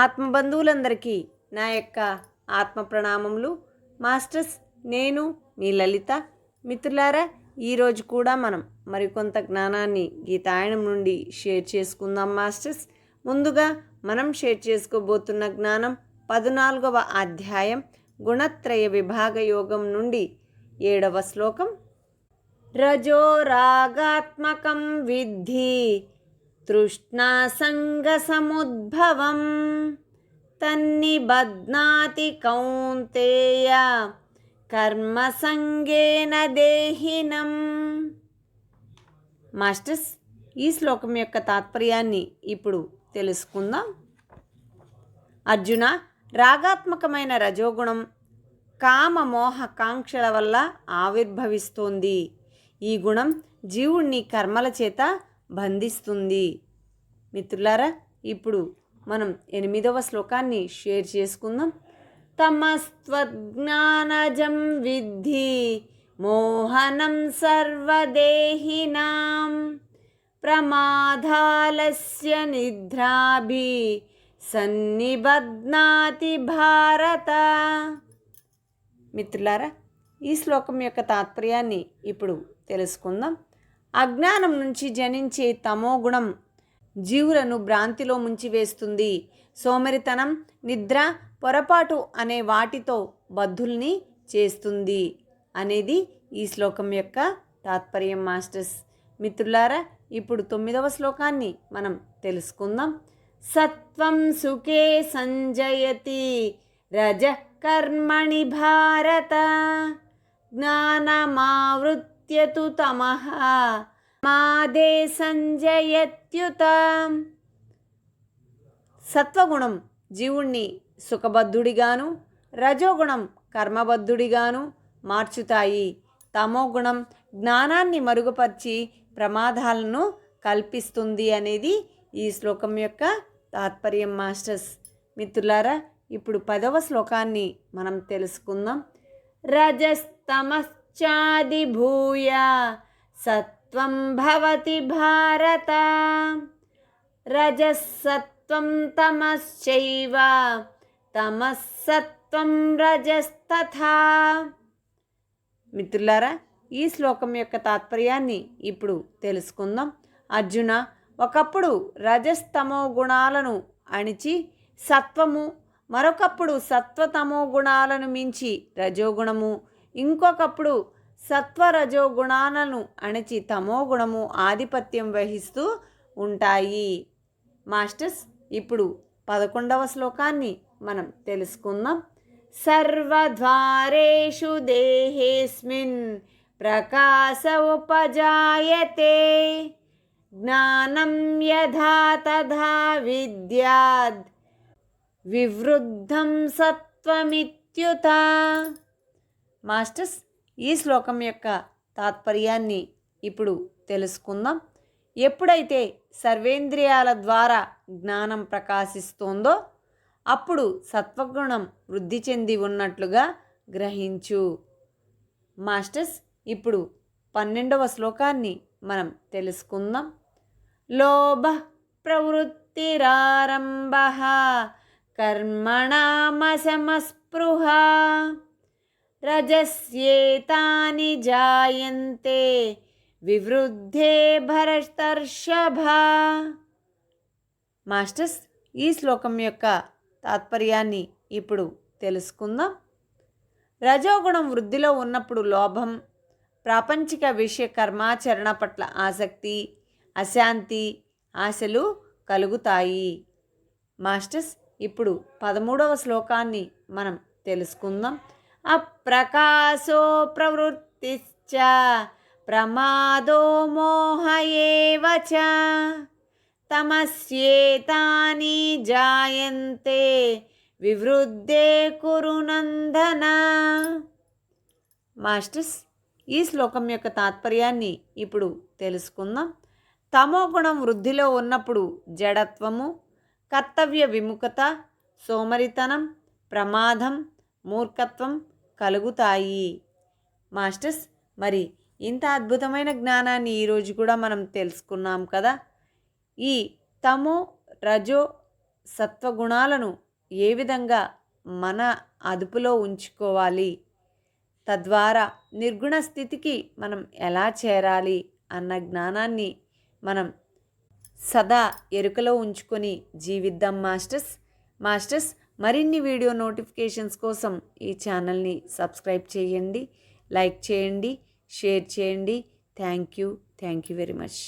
ఆత్మబంధువులందరికీ నా యొక్క ఆత్మ ప్రణామములు. మాస్టర్స్, నేను మీ లలిత. మిత్రులారా, ఈరోజు కూడా మనం మరికొంత జ్ఞానాన్ని గీతాయనం నుండి షేర్ చేసుకుందాం. మాస్టర్స్, ముందుగా మనం షేర్ చేసుకోబోతున్న జ్ఞానం 14వ అధ్యాయం గుణత్రయ విభాగ యోగం నుండి 7వ శ్లోకం. రజో రాగాత్మకం విద్ధి తృష్ణా సంగ సముద్భవం తన్నిబధ్నాతి కౌంతేయ కర్మ సంగేన దేహినం. మాస్టర్స్, ఈ శ్లోకం యొక్క తాత్పర్యాన్ని ఇప్పుడు తెలుసుకుందాం. అర్జున, రాగాత్మకమైన రజోగుణం కామ మోహ కాంక్షల వల్ల ఆవిర్భవిస్తోంది. ఈ గుణం జీవుణ్ణి కర్మల చేత బంధిస్తుంది. మిత్రులారా, ఇప్పుడు మనం 8వ శ్లోకాన్ని షేర్ చేసుకుందాం. తమస్త్వజ్ఞానజం విద్ధి మోహనం సర్వదేహినాం ప్రమాదాలస్య నిద్రాభి సన్నిబధ్నాతి భారత. మిత్రులారా, ఈ శ్లోకం యొక్క తాత్పర్యాన్ని ఇప్పుడు తెలుసుకుందాం. అజ్ఞానం నుంచి జనించే తమోగుణం జీవులను భ్రాంతిలో ముంచివేస్తుంది. సోమరితనం, నిద్ర, పొరపాటు అనే వాటితో బద్ధుల్ని చేస్తుంది అనేది ఈ శ్లోకం యొక్క తాత్పర్యం. మాస్టర్స్, మిత్రులారా, ఇప్పుడు 9వ శ్లోకాన్ని మనం తెలుసుకుందాం. సత్వం సుఖే సంజయతి రజ కర్మణి భారత జ్ఞానమావృత్యతు తమః మాదే సంజయత్యుత. సత్వగుణం జీవుణ్ణి సుఖబద్ధుడిగాను, రజోగుణం కర్మబద్ధుడిగాను మార్చుతాయి. తమోగుణం జ్ఞానాన్ని మరుగుపరిచి ప్రమాదాలను కల్పిస్తుంది అనేది ఈ శ్లోకం యొక్క తాత్పర్యం. మాస్టర్స్, మిత్రులారా, ఇప్పుడు 10వ శ్లోకాన్ని మనం తెలుసుకుందాం. రజస్తమశ్చాదిభూయ సత్వం భవతి భారత రజస్సత్వం తమశ్చైవ తమస్సత్వం రజస్తథా. మిత్రులారా, ఈ శ్లోకం యొక్క తాత్పర్యాన్ని ఇప్పుడు తెలుసుకుందాం. అర్జున, ఒకప్పుడు రజస్తమో గుణాలను అణిచి సత్వము, మరొకప్పుడు సత్వతమో గుణాలను మించి రజోగుణము, ఇంకొకప్పుడు సత్వరజో గుణాలను అణిచి తమో గుణము ఆధిపత్యం వహిస్తూ ఉంటాయి. మాస్టర్స్, ఇప్పుడు 11వ శ్లోకాన్ని మనం తెలుసుకుందాం. సర్వద్వారేషు దేహేస్మిన్ ప్రకాశ ఉపజాయతే జ్ఞానం యథా తథా విద్యాద్ వివృద్ధం సత్వమిత్యుత. మాస్టర్స్, ఈ శ్లోకం యొక్క తాత్పర్యాన్ని ఇప్పుడు తెలుసుకుందాం. ఎప్పుడైతే సర్వేంద్రియాల ద్వారా జ్ఞానం ప్రకాశిస్తోందో అప్పుడు సత్వగుణం వృద్ధి చెంది ఉన్నట్లుగా గ్రహించు. మాస్టర్స్, ఇప్పుడు 12వ శ్లోకాన్ని మనం తెలుసుకుందాం. లోభ ప్రవృత్తిరారంభ కర్మణామసమస్పృహ రజస్యేతాని జాయంతే వివృద్ధే భరతర్షభ. మాస్టర్స్, ఈ శ్లోకం యొక్క తాత్పర్యాన్ని ఇప్పుడు తెలుసుకుందాం. రజోగుణం వృద్ధిలో ఉన్నప్పుడు లోభం, ప్రాపంచిక విషయ కర్మాచరణ పట్ల ఆసక్తి, అశాంతి, ఆశలు కలుగుతాయి. మాస్టర్స్, ఇప్పుడు 13వ శ్లోకాన్ని మనం తెలుసుకుందాం. అప్రకాశో ప్రవృత్తిశ్చ ప్రమాదో మోహ ఏవ చ తమస్యేతాని జాయంతే వివృద్ధే కురు నందన. మాస్టర్స్, ఈ శ్లోకం యొక్క తాత్పర్యాన్ని ఇప్పుడు తెలుసుకుందాం. తమో గుణం వృద్ధిలో ఉన్నప్పుడు జడత్వము, కర్తవ్య విముఖత, సోమరితనం, ప్రమాదం, మూర్ఖత్వం కలుగుతాయి. మాస్టర్స్, మరి ఇంత అద్భుతమైన జ్ఞానాన్ని ఈరోజు కూడా మనం తెలుసుకున్నాం కదా. ఈ తమో, రజో, సత్వగుణాలను ఏ విధంగా మన అదుపులో ఉంచుకోవాలి, తద్వారా నిర్గుణ స్థితికి మనం ఎలా చేరాలి అన్న జ్ఞానాన్ని మనం సదా ఎరుకలో ఉంచుకొని జీవిద్దాం మాస్టర్స్. మరిన్ని వీడియో నోటిఫికేషన్స్ కోసం ఈ ఛానల్ని సబ్స్క్రైబ్ చేయండి, లైక్ చేయండి, షేర్ చేయండి. Thank you very much.